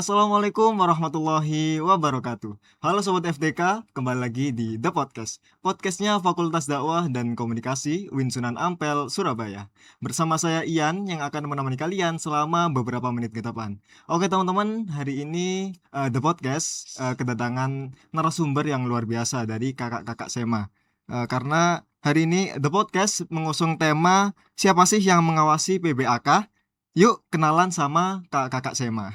Assalamualaikum warahmatullahi wabarakatuh. Halo Sobat FDK, kembali lagi di The Podcast. Podcastnya Fakultas Dakwah dan Komunikasi UIN Sunan Ampel, Surabaya. Bersama saya Ian yang akan menemani kalian selama beberapa menit ke depan. Oke teman-teman, hari ini The Podcast kedatangan narasumber yang luar biasa dari kakak-kakak SEMA. Karena hari ini The Podcast mengusung tema siapa sih yang mengawasi PBAK? Yuk kenalan sama kakak-kakak SEMA.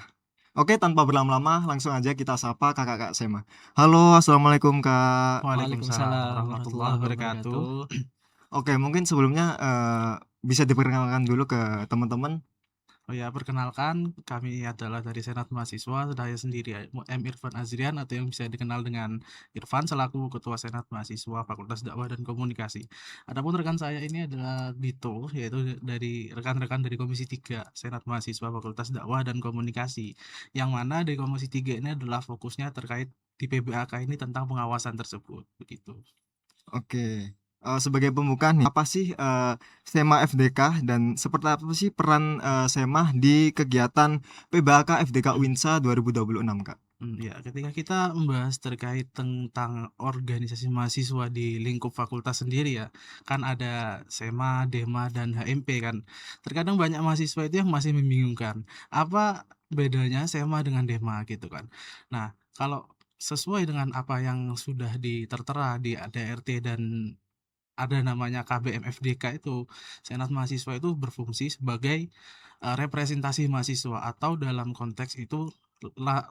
Oke, tanpa berlama-lama, langsung aja kita sapa kakak-kakak SEMA. Halo, assalamualaikum kak. Waalaikumsalam Waalaikumsalam warahmatullahi warahmatullahi wabarakatuh. wabarakatuh. Oke, mungkin sebelumnya bisa diperkenalkan dulu ke teman-teman. Oh ya, perkenalkan kami adalah dari Senat Mahasiswa, saya sendiri M. Irfan Azrian atau yang bisa dikenal dengan Irfan selaku Ketua Senat Mahasiswa Fakultas Dakwah dan Komunikasi. Adapun rekan saya ini adalah Dito, yaitu dari rekan-rekan dari Komisi 3 Senat Mahasiswa Fakultas Dakwah dan Komunikasi. Yang mana di Komisi 3 ini adalah fokusnya terkait di PBAK ini tentang pengawasan tersebut, begitu. Oke, sebagai pembuka nih, apa sih SEMA FDK dan seperti apa sih peran SEMA di kegiatan PBAK FDK Winsa 2026, Kak? Ya, ketika kita membahas terkait tentang organisasi mahasiswa di lingkup fakultas sendiri ya, kan ada SEMA, DEMA, dan HMP kan. Terkadang banyak mahasiswa itu yang masih membingungkan, apa bedanya SEMA dengan DEMA gitu kan. Nah, kalau sesuai dengan apa yang sudah tertera di ADRT dan ada namanya KBM FDK itu, Senat Mahasiswa itu berfungsi sebagai representasi mahasiswa atau dalam konteks itu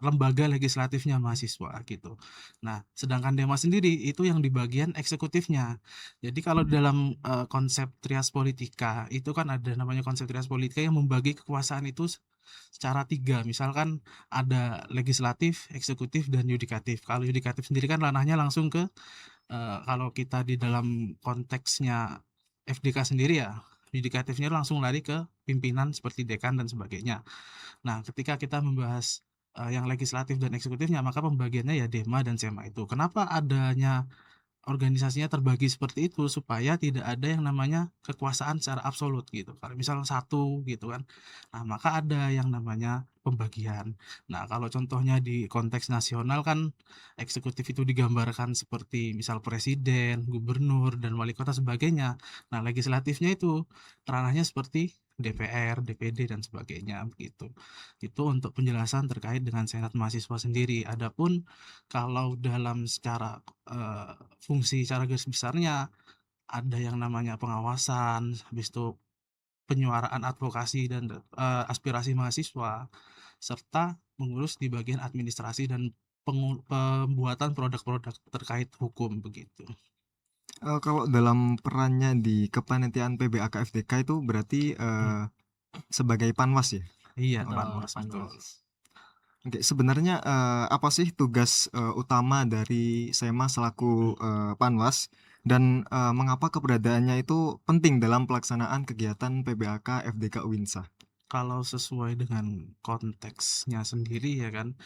lembaga legislatifnya mahasiswa gitu. Nah, sedangkan DEMA sendiri itu yang di bagian eksekutifnya. Jadi kalau dalam konsep trias politika itu kan ada namanya konsep trias politika yang membagi kekuasaan itu secara tiga. Misalkan ada legislatif, eksekutif, dan yudikatif. Kalau yudikatif sendiri kan ranahnya langsung ke kalau kita di dalam konteksnya FDK sendiri ya, yudikatifnya langsung lari ke pimpinan seperti dekan dan sebagainya. Nah, ketika kita membahas, yang legislatif dan eksekutifnya, maka pembagiannya ya DEMA dan SEMA itu. Kenapa adanya organisasinya terbagi seperti itu, supaya tidak ada yang namanya kekuasaan secara absolut gitu. Kalau misal satu gitu kan, nah maka ada yang namanya pembagian. Nah, kalau contohnya di konteks nasional kan eksekutif itu digambarkan seperti misal presiden, gubernur, dan wali kota sebagainya. Nah, legislatifnya itu ranahnya seperti DPR, DPD, dan sebagainya begitu. Itu untuk penjelasan terkait dengan senat mahasiswa sendiri. Adapun kalau dalam secara fungsi secara garis besarnya ada yang namanya pengawasan, habis itu penyuaraan advokasi dan aspirasi mahasiswa, serta mengurus di bagian administrasi dan pembuatan produk-produk terkait hukum begitu. Kalau dalam perannya di kepanitiaan PBAK FDK itu berarti sebagai panwas ya? Iya, Oh, Panwas, betul. panwas. Oke, sebenarnya apa sih tugas utama dari SEMA selaku panwas dan mengapa keberadaannya itu penting dalam pelaksanaan kegiatan PBAK FDK Winsa? Kalau sesuai dengan konteksnya sendiri ya kan,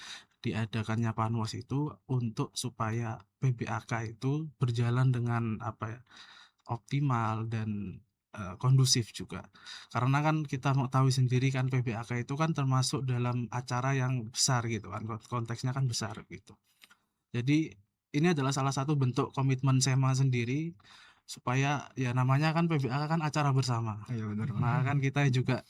diadakannya Panwas itu untuk supaya PBAK itu berjalan dengan apa ya, optimal dan kondusif juga. Karena kan kita mengetahui sendiri kan PBAK itu kan termasuk dalam acara yang besar gitu kan, konteksnya kan besar gitu. Jadi ini adalah salah satu bentuk komitmen SEMA sendiri supaya ya namanya kan PBAK kan acara bersama. Iya benar, Bang. Nah, kan kita juga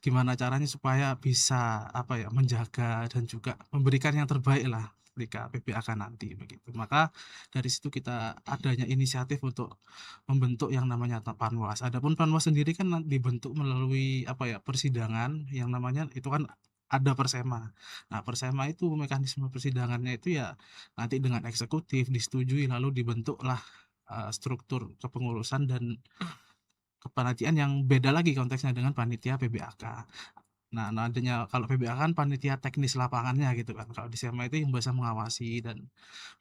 gimana caranya supaya bisa apa ya, menjaga dan juga memberikan yang terbaik lah ketika PBAK nanti begitu. Maka dari situ kita adanya inisiatif untuk membentuk yang namanya Panwas. Adapun Panwas sendiri kan dibentuk melalui apa ya, persidangan yang namanya itu kan ada Persema. Nah, Persema itu mekanisme persidangannya itu ya nanti dengan eksekutif disetujui lalu dibentuklah struktur kepengurusan dan kepanitiaan yang beda lagi konteksnya dengan panitia PBAK. Nah, adanya kalau PBAK kan panitia teknis lapangannya gitu kan. Kalau di SEMA itu yang bisa mengawasi dan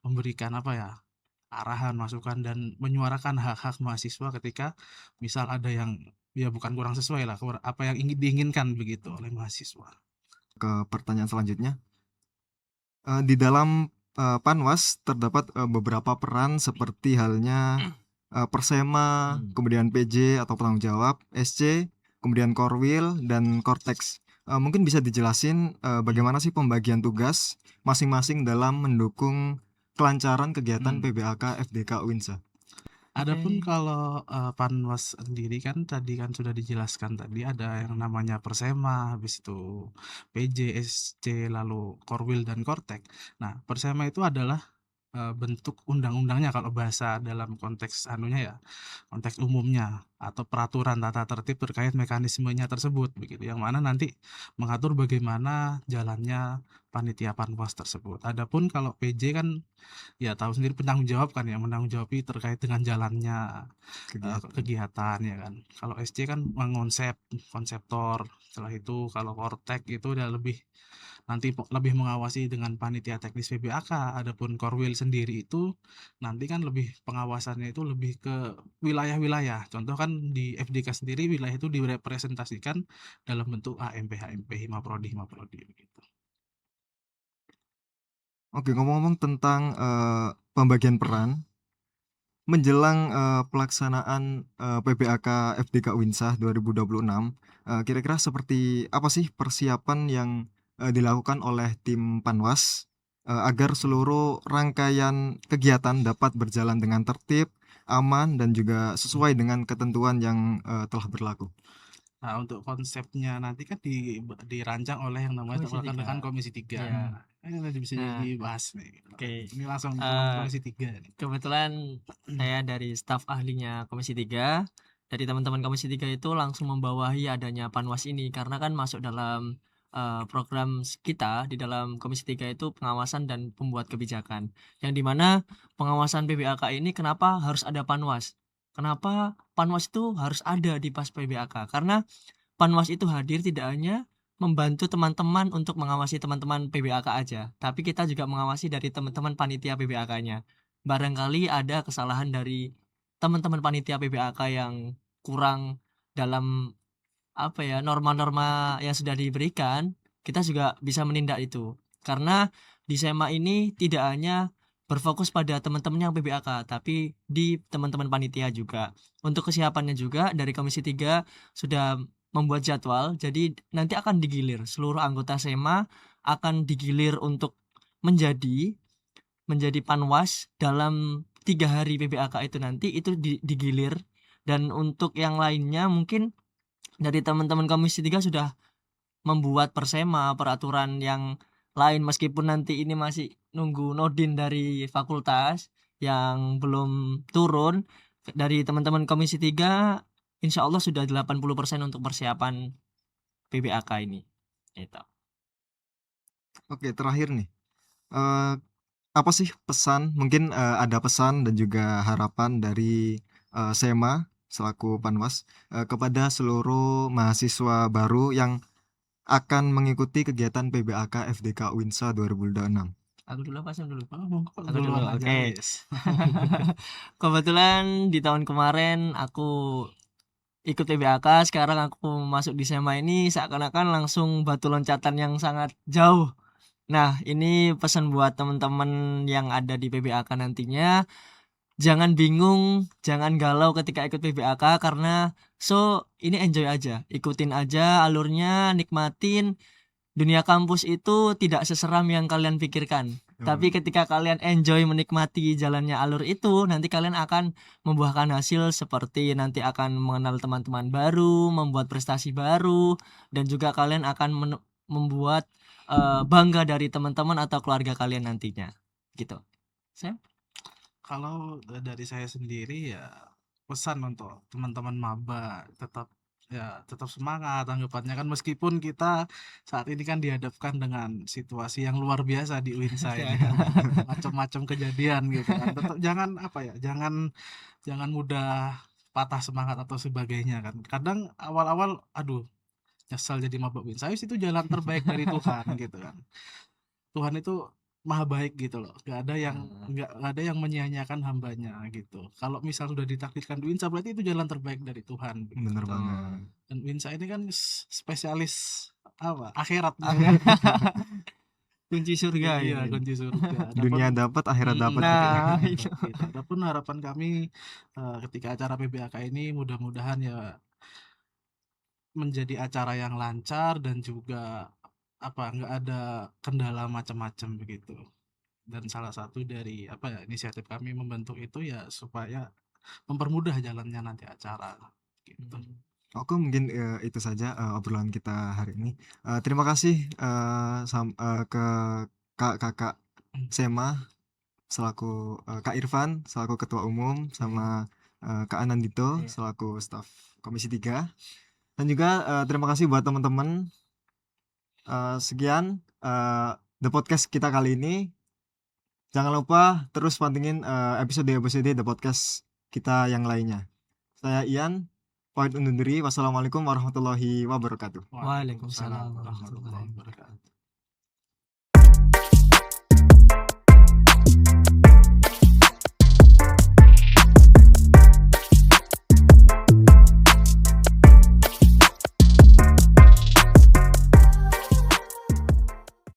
memberikan apa ya, arahan, masukan, dan menyuarakan hak-hak mahasiswa ketika misal ada yang ya bukan kurang sesuai lah, apa yang ingin diinginkan begitu oleh mahasiswa. Ke pertanyaan selanjutnya, di dalam panwas terdapat beberapa peran seperti halnya Persema, kemudian PJ atau penanggung jawab, SC, kemudian Korwil dan Kortex. mungkin bisa dijelasin bagaimana sih pembagian tugas masing-masing dalam mendukung kelancaran kegiatan PBAK FDK Winsa? Adapun Oke. kalau, Panwas sendiri kan tadi kan sudah dijelaskan tadi ada yang namanya Persema, habis itu PJ, SC, lalu Korwil dan Kortek. Nah, Persema itu adalah, bentuk undang-undangnya kalau bahasa dalam konteks anunya ya, konteks umumnya atau peraturan tata tertib terkait mekanismenya tersebut begitu, yang mana nanti mengatur bagaimana jalannya panitia Panwas tersebut. Adapun kalau PJ kan ya tahu sendiri penanggung jawab kan ya, menanggung-jawabi terkait dengan jalannya, Kegiatan. kegiatan ya kan. Kalau SC kan mengonsep, konseptor, setelah itu kalau Kortek itu udah lebih nanti lebih mengawasi dengan panitia teknis PBAK, adapun Korwil sendiri itu nanti kan lebih pengawasannya itu lebih ke wilayah-wilayah. Contoh kan di FDK sendiri wilayah itu direpresentasikan dalam bentuk AMP, HMP, Himaprodi begitu. Oke, ngomong-ngomong tentang pembagian peran menjelang pelaksanaan PBAK FDK Winsa 2026, kira-kira seperti apa sih persiapan yang dilakukan oleh tim Panwas agar seluruh rangkaian kegiatan dapat berjalan dengan tertib, aman, dan juga sesuai dengan ketentuan yang telah berlaku? Nah, untuk konsepnya nanti kan dirancang oleh yang namanya Komisi rekan-rekan 3. Komisi 3. Iya. Ini nanti bisa Nah, dibahas nih. oke. Ini langsung teman Eh, Komisi 3 nih. kebetulan saya dari staf ahlinya Komisi 3. Dari teman-teman Komisi 3 itu langsung membawahi adanya Panwas ini karena kan masuk dalam program kita di dalam Komisi 3 itu pengawasan dan pembuat kebijakan. Yang dimana pengawasan PBAK ini kenapa harus ada Panwas? Kenapa Panwas itu harus ada di pas PBAK? Karena Panwas itu hadir tidak hanya membantu teman-teman untuk mengawasi teman-teman PBAK aja, tapi kita juga mengawasi dari teman-teman panitia PBAK-nya. Barangkali ada kesalahan dari teman-teman panitia PBAK yang kurang dalam apa ya, norma-norma yang sudah diberikan, kita juga bisa menindak itu. Karena di SEMA ini tidak hanya berfokus pada teman-teman yang PBAK, tapi di teman-teman panitia juga. Untuk kesiapannya juga dari Komisi 3 sudah membuat jadwal, jadi nanti akan digilir. Seluruh anggota SEMA akan digilir untuk menjadi menjadi Panwas dalam 3 hari PBAK itu nanti itu digilir. Dan untuk yang lainnya mungkin dari teman-teman Komisi 3 sudah membuat persema, peraturan yang lain meskipun nanti ini masih nunggu nodin dari fakultas yang belum turun. Dari teman-teman Komisi 3 insya Allah sudah 80% untuk persiapan PBAK ini. Itu. Oke, terakhir nih, eee, apa sih pesan mungkin ada pesan dan juga harapan dari SEMA selaku Panwas kepada seluruh mahasiswa baru yang akan mengikuti kegiatan PBAK FDK Winsa 2026? Aku dulu apa Sam dulu? Oh, monggo Aku dulu. duluan aja, Oke. wis. Kebetulan di tahun kemarin aku ikut PBAK, sekarang aku masuk di SEMA ini seakan-akan langsung batu loncatan yang sangat jauh. Nah, ini pesan buat teman-teman yang ada di PBAK nantinya, jangan bingung, jangan galau ketika ikut PBAK karena ini enjoy aja, ikutin aja alurnya, nikmatin. Dunia kampus itu tidak seseram yang kalian pikirkan. Tapi ketika kalian enjoy menikmati jalannya alur itu, nanti kalian akan membuahkan hasil seperti nanti akan mengenal teman-teman baru, membuat prestasi baru, dan juga kalian akan membuat bangga dari teman-teman atau keluarga kalian nantinya. Gitu. Sam? Kalau dari saya sendiri ya pesan untuk teman-teman maba tetap semangat anggapannya kan meskipun kita saat ini kan dihadapkan dengan situasi yang luar biasa di Uinsa ini kan macam-macam kejadian gitu kan tetap jangan apa ya jangan mudah patah semangat atau sebagainya kan kadang awal-awal aduh nyesal jadi maba Uinsa itu jalan terbaik dari Tuhan gitu kan Tuhan itu maha baik gitu loh nggak ada yang menyia-nyiakan hambanya gitu kalau misal sudah ditakdirkan di Winsa berarti itu jalan terbaik dari Tuhan Bener begitu. banget. Dan Winsa ini kan spesialis apa akhirat Kunci surga iya ini. kunci surga Dunia dapat, akhirat dapat gitu ya. Nah, gitu. Adapun harapan kami ketika acara PBAK ini mudah-mudahan ya menjadi acara yang lancar dan juga nggak ada kendala macam-macam begitu. Dan salah satu dari inisiatif kami membentuk itu ya supaya mempermudah jalannya nanti acara gitu. Oke, mungkin itu saja obrolan kita hari ini. Terima kasih ke kakak Sema selaku Kak Irfan selaku ketua umum, sama Kak Anandito Iya. selaku staf Komisi 3. Dan juga terima kasih buat teman-teman. Sekian The Podcast kita kali ini. Jangan lupa terus pantengin episode-episode The Podcast kita yang lainnya. Saya Ian, pamit undur diri. Wassalamualaikum warahmatullahi wabarakatuh. Waalaikumsalam warahmatullahi wabarakatuh.